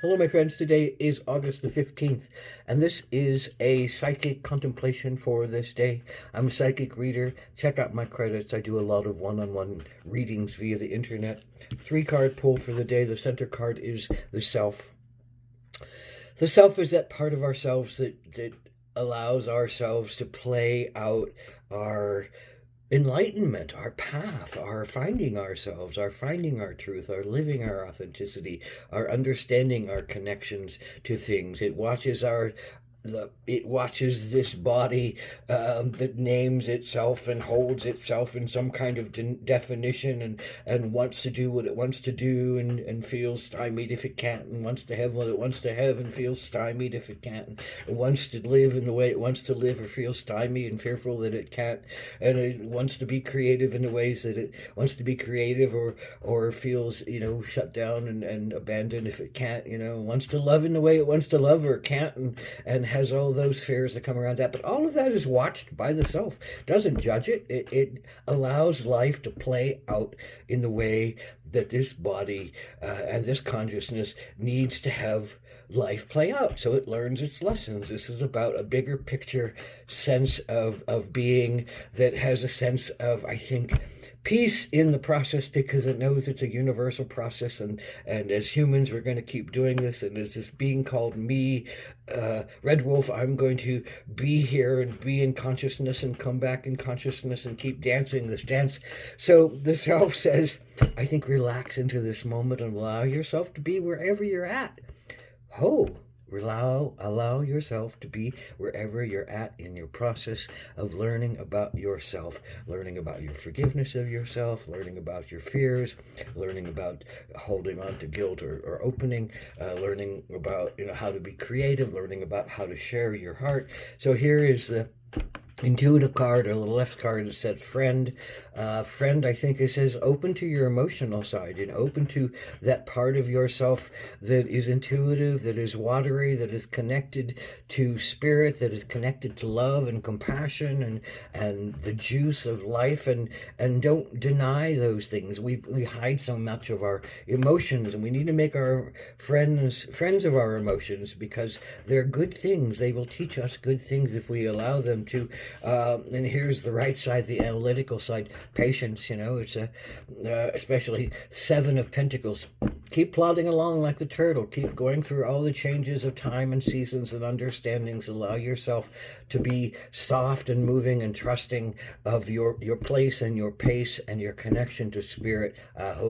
Hello, my friends. Today is August the 15th, and this is a psychic contemplation for this day. I'm a psychic reader. Check out my credits. I do a lot of one-on-one readings via the internet. 3-card pull for the day. The center card is the self. The self is that part of ourselves that allows ourselves to play out our enlightenment, our path, our finding ourselves, our finding our truth, our living our authenticity, our understanding our connections to things. It watches this body that names itself and holds itself in some kind of definition and wants to do what it wants to do and feels stymied if it can't, and wants to have what it wants to have and feels stymied if it can't, and wants to live in the way it wants to live or feels stymied and fearful that it can't, and it wants to be creative in the ways that it wants to be creative, or feels shut down and abandoned if it can't, wants to love in the way it wants to love or can't, and has all those fears that come around that. But all of that is watched by the self. Doesn't judge it. It allows life to play out in the way that this body and this consciousness needs to have life play out, so it learns its lessons. This is about a bigger picture sense of being that has a sense of, I think, peace in the process, because it knows it's a universal process, and as humans we're going to keep doing this, and as this being called me, Red Wolf, I'm going to be here and be in consciousness and come back in consciousness and keep dancing this dance. So the self says, I think, relax into this moment and allow yourself to be wherever you're at. Allow yourself to be wherever you're at in your process of learning about yourself, learning about your forgiveness of yourself, learning about your fears, learning about holding on to guilt or opening, learning about how to be creative, learning about how to share your heart. So here is the intuitive card, or the left card, that said friend. Friend, I think it says open to your emotional side and open to that part of yourself that is intuitive, that is watery, that is connected to spirit, that is connected to love and compassion and the juice of life, and don't deny those things. We hide so much of our emotions, and we need to make our friends of our emotions, because they're good things. They will teach us good things if we allow them to. And here's the right side, the analytical side. Patience, it's especially 7 of Pentacles. Keep plodding along like the turtle. Keep going through all the changes of time and seasons and understandings. Allow yourself to be soft and moving and trusting of your place and your pace and your connection to spirit.